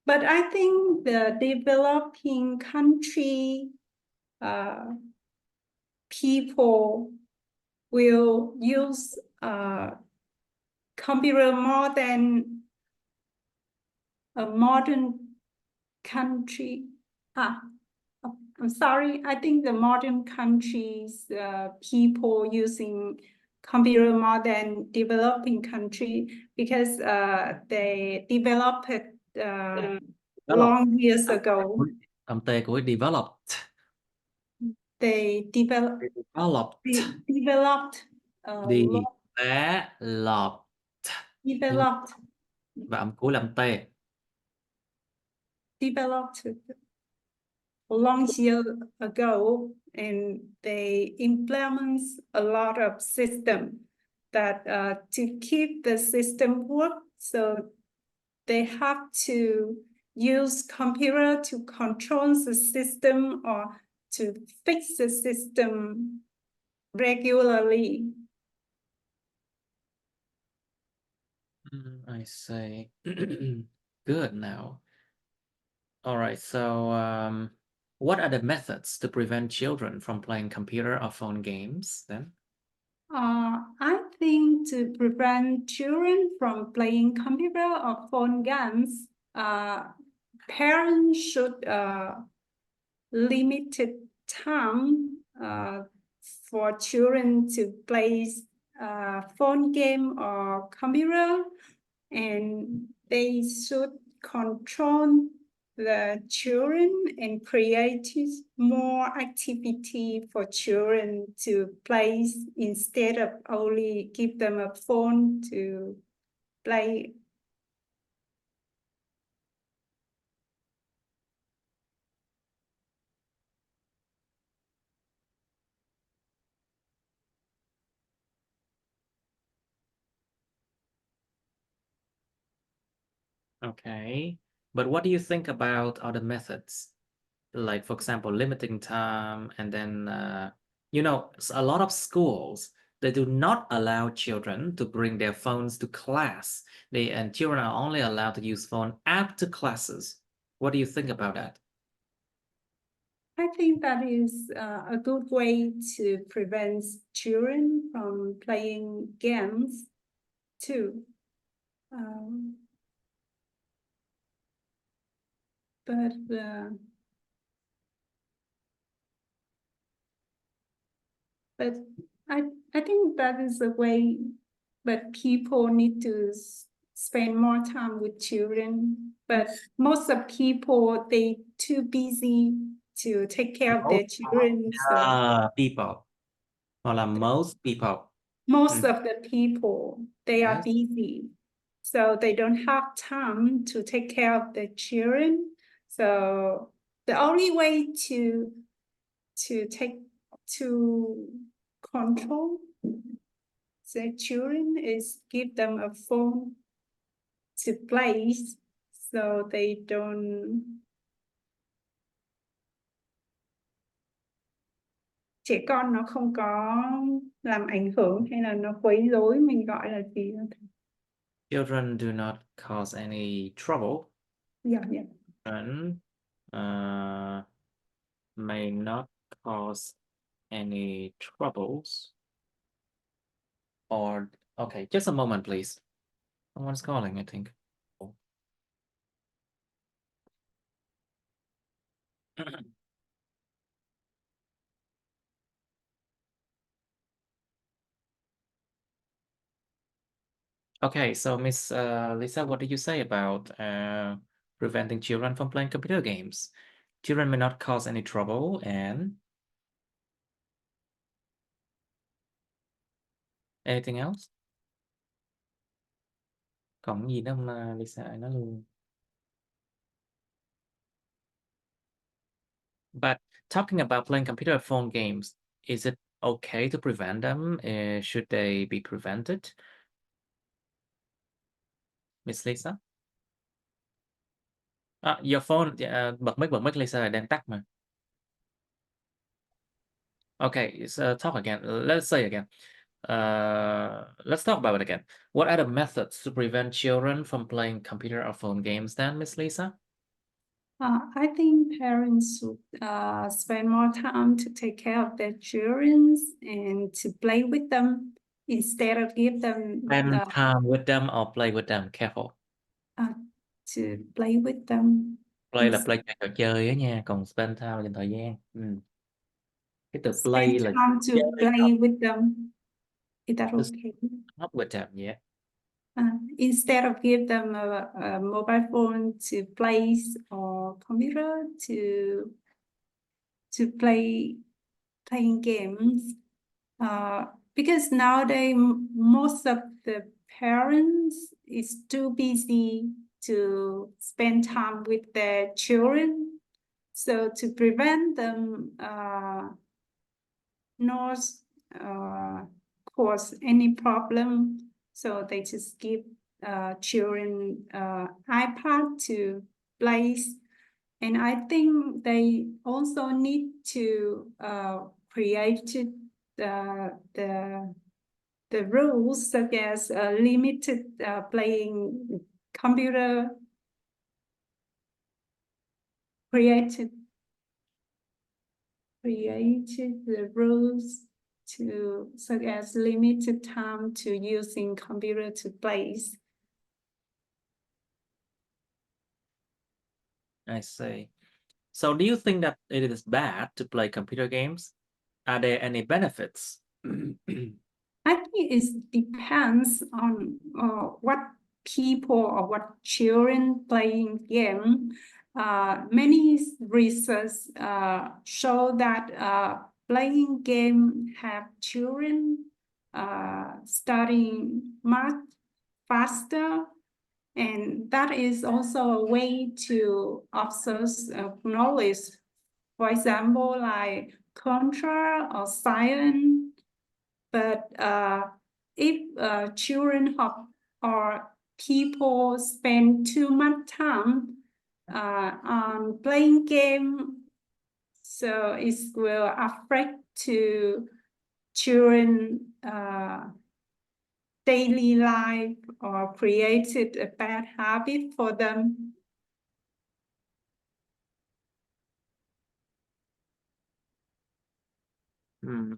but I think the developing country people will use computer more than a modern country. I'm sorry, I think the modern countries, people using computer more than developing country, because they developed it long years ago. Âm T của developed. They developed. Developed. Developed. Developed. Và âm cuối là âm T. Developed a long year ago, and they implement a lot of system that to keep the system work. So they have to use computer to control the system or to fix the system regularly. I see. Good now. All right, so what are the methods to prevent children from playing computer or phone games then? I think to prevent children from playing computer or phone games, parents should limit time for children to play phone game or computer, and they should control the children and create more activity for children to play instead of only give them a phone to play. Okay. But what do you think about other methods? Like, for example, limiting time, and then, a lot of schools, they do not allow children to bring their phones to class. And children are only allowed to use phone after classes. What do you think about that? I think that is a good way to prevent children from playing games too. But I think that is a way, but people need to spend more time with children. But most of people, they too busy to take care of their children. So People, hoặc là most people. most of the people, they are Yes. busy. So they don't have time to take care of the children. So the only way to control the children is give them a phone to play, so they don't. Trẻ con nó không có làm ảnh hưởng hay là nó quấy rối, mình gọi là gì? Children do not cause any trouble. Yeah, yeah. Children may not cause any troubles. Or, okay, just a moment, please. Someone's calling, I think. Okay, so Miss Lisa, what did you say about preventing children from playing computer games? Children may not cause any trouble, and anything else? Còn gì nữa không Lisa nói luôn. But talking about playing computer phone games, is it okay to prevent them? Should they be prevented? Miss Lisa? Your phone, bật mic Lisa đang tắt mà. Okay, so talk again. Let's say again. Let's talk about it again. What are the methods to prevent children from playing computer or phone games then, Miss Lisa? I think parents should spend more time to take care of their children and to play with them instead of give them Spend time with them or play with them. Careful. to play with them. Play là play trò chơi á nha, còn spend time là dành thời gian. Cái từ play Spend là time to chơi play with them. Is that Just okay? not with them, yeah. Instead of give them a mobile phone to play or computer to playing games, because nowadays most of the parents is too busy to spend time with their children. So to prevent them not cause any problem, so they just give children iPad to play. And I think they also need to create the rules, such as limited playing computer, created the rules to, such as limited time to using computer to play. I see. So do you think that it is bad to play computer games? Are there any benefits? I think it depends on what people or what children playing game. Many research show that playing game have children studying much faster, and that is also a way to access knowledge. For example, like contra or science. But if children or people spend too much time on playing game, so it will affect to children daily life or created a bad habit for them.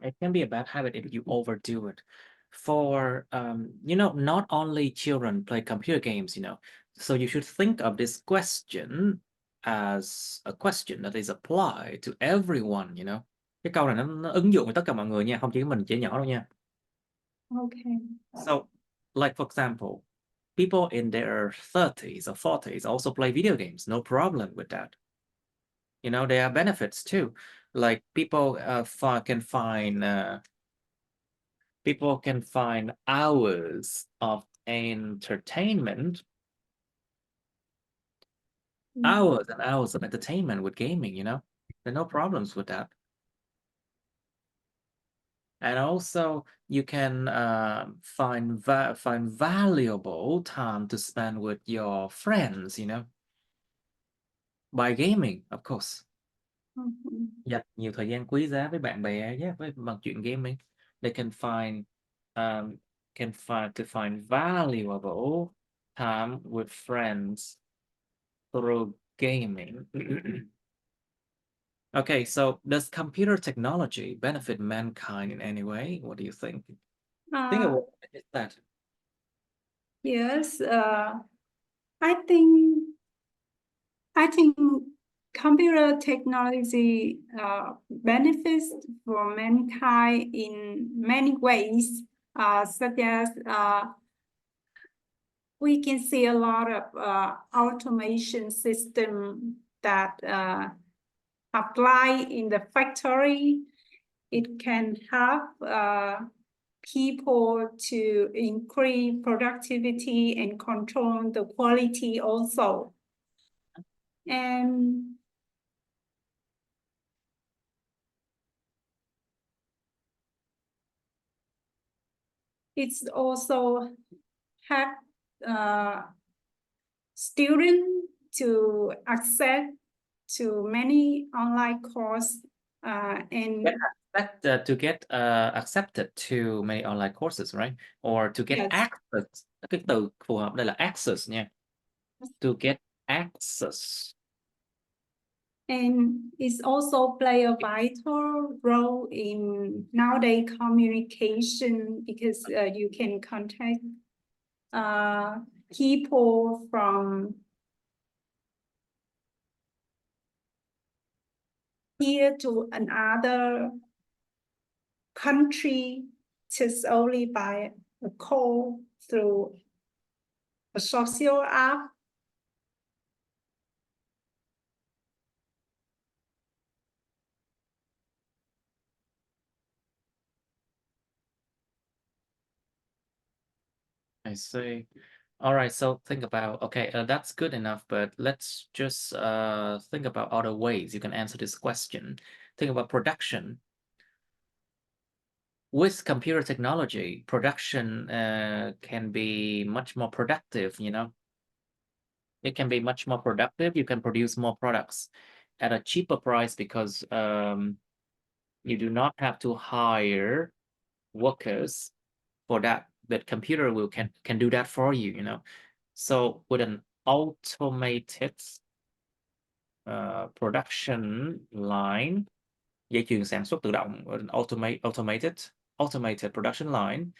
It can be a bad habit if you overdo it. For not only children play computer games, so you should think of this question as a question that is applied to everyone, Cái câu này nó ứng dụng với tất cả mọi người nha, không chỉ mình trẻ nhỏ đâu nha. Okay. So, like for example, people in their 30s or 40s also play video games, no problem with that. There are benefits too. Like people can find hours of entertainment, hours and hours of entertainment with gaming, there are no problems with that. And also you can find valuable time to spend with your friends, by gaming, of course. Dành nhiều thời gian quý giá với bạn bè bằng chuyện gaming. They can find to find valuable time with friends through gaming. Okay, so does computer technology benefit mankind in any way? What do you think? Think of what is that? Yes, I think computer technology benefits for mankind in many ways, such as we can see a lot of automation system that apply in the factory. It can help people to increase productivity and control the quality also. And it's also help students to access to many online courses and To get accepted to many online courses, right? Or to get yes. access. Cái từ phù hợp đây là access nha. To get access. And it's also play a vital role in nowadays communication because you can contact people from here to another country just only by a call through a social app. I see. All right, so think about, okay, that's good enough, but let's just think about other ways you can answer this question. Think about production. With computer technology, production can be much more productive, It can be much more productive. You can produce more products at a cheaper price because you do not have to hire workers for that. But computer can do that for you, So with an automated production line, dây chuyền sản xuất tự động, automated production line.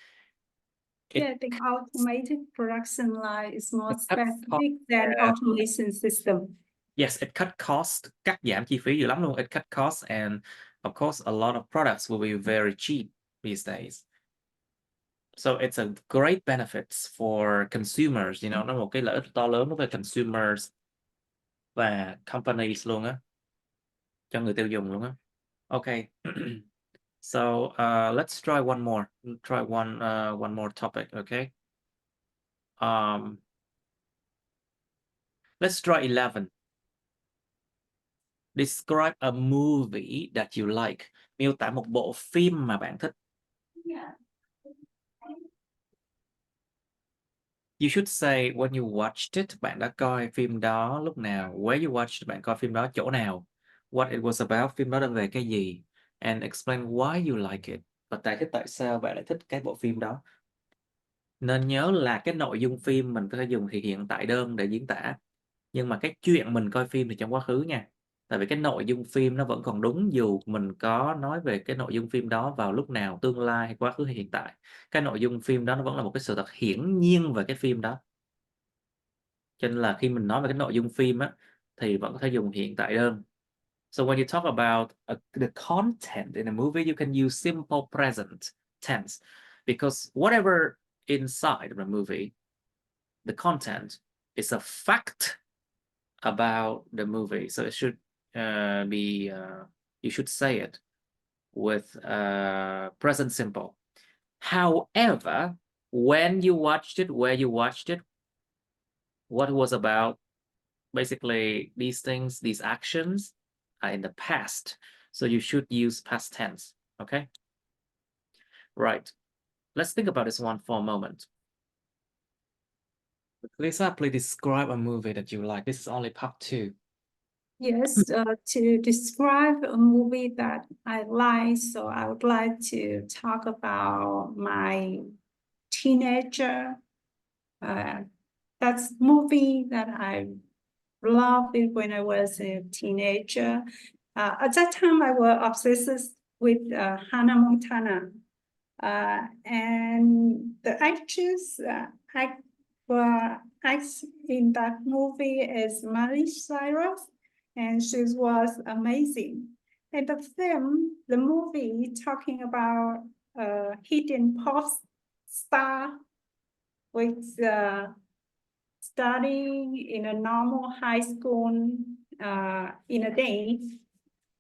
Yeah, I think automated production line is more specific than automation system. Yes, it cut cost, cắt giảm chi phí dữ lắm luôn. It cut cost and of course a lot of products will be very cheap these days. So it's a great benefits for consumers, nó một cái lợi ích to lớn đối với consumers và companies luôn á, cho người tiêu dùng luôn á. Okay. So let's try one more. Try one more topic, okay? Let's try 11. Describe a movie that you like. Miêu tả một bộ phim mà bạn thích. Yeah. You should say when you watched it, bạn đã coi phim đó lúc nào. Where you watched, bạn coi phim đó chỗ nào. What it was about, phim đó đã về cái gì. And explain why you like it. Và giải thích tại sao bạn lại thích cái bộ phim đó. Nên nhớ là cái nội dung phim mình có thể dùng thì hiện tại đơn để diễn tả. Nhưng mà cái chuyện mình coi phim thì trong quá khứ nha. Tại vì cái nội dung phim nó vẫn còn đúng dù mình có nói về cái nội dung phim đó vào lúc nào, tương lai hay quá khứ hay hiện tại. Cái nội dung phim đó nó vẫn là một cái sự thật hiển nhiên về cái phim đó. Cho nên là khi mình nói về cái nội dung phim á, thì vẫn có thể dùng hiện tại đơn. So when you talk about the content in a movie, you can use simple present tense because whatever inside of a movie, the content is a fact about the movie. So it should be, you should say it with present simple. However, when you watched it, where you watched it, what it was about, basically these things, these actions are in the past. So you should use past tense, okay? Right. Let's think about this one for a moment. Lisa, please describe a movie that you like. This is only part 2. Yes, to describe a movie that I like, so I would like to talk about my teenager. That's movie that I loved it when I was a teenager. At that time, I was obsessed with Hannah Montana. And the actress act in that movie is Miley Cyrus, and she was amazing. And the film, the movie, talking about a hidden pop star with studying in a normal high school in a day.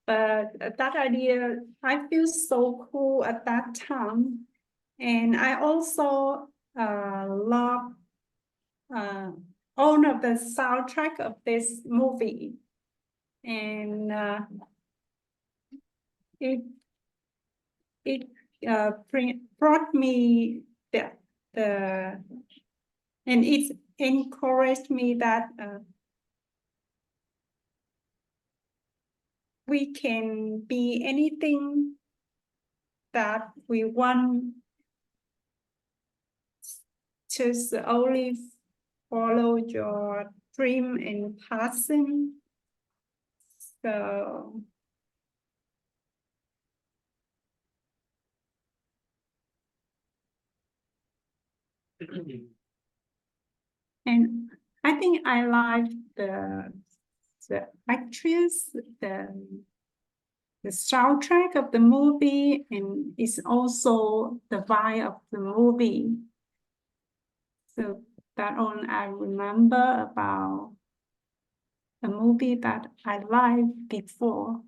But that idea, I feel so cool at that time. And I also love all of the soundtrack of this movie. And it brought me the and it encouraged me that we can be anything that we want, just only follow your dream and passion. So and I think I like the actress, the soundtrack of the movie, and it's also the vibe of the movie. So that all I remember about a movie that I liked before.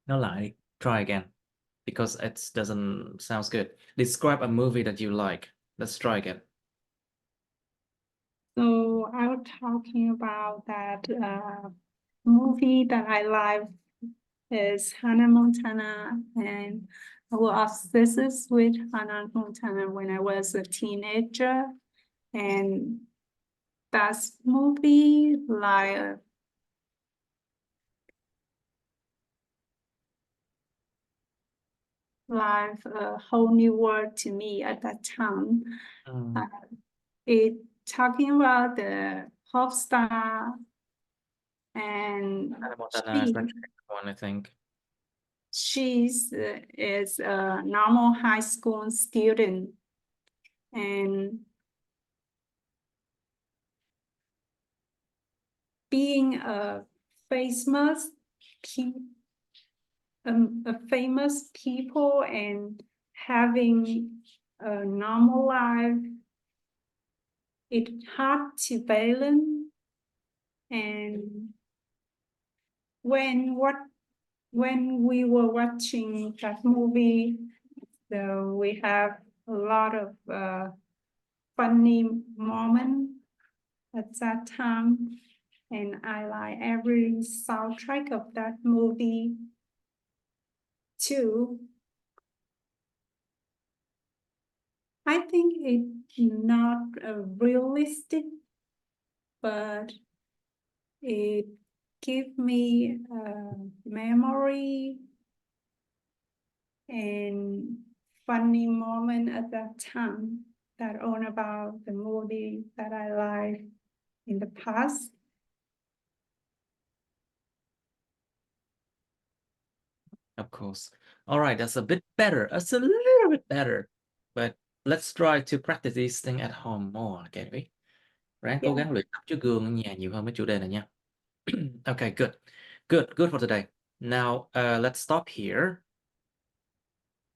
Nói lại, try again, because it doesn't sound good. Describe a movie that you like. Let's try again. So I was talking about that movie that I like is Hannah Montana, and I was obsessed with Hannah Montana when I was a teenager, and that movie like a whole new world to me at that time. It talking about the pop star, and Hannah Montana is the one, I think. she's is a normal high school student, and being a famous people and having a normal life, it's hard to balance. And when we were watching that movie, so we have a lot of funny moments at that time. and I like every soundtrack of that movie too. I think it's not realistic, but it gives me a memory and funny moment at that time that all about the movie that I like in the past. Of course. All right, that's a bit better. That's a little bit better. But let's try to practice this thing at home more, okay? Ráng cố gắng luyện tập trước gương ở nhà nhiều hơn với chủ đề này nha. Okay, good. Good for today. Now, let's stop here.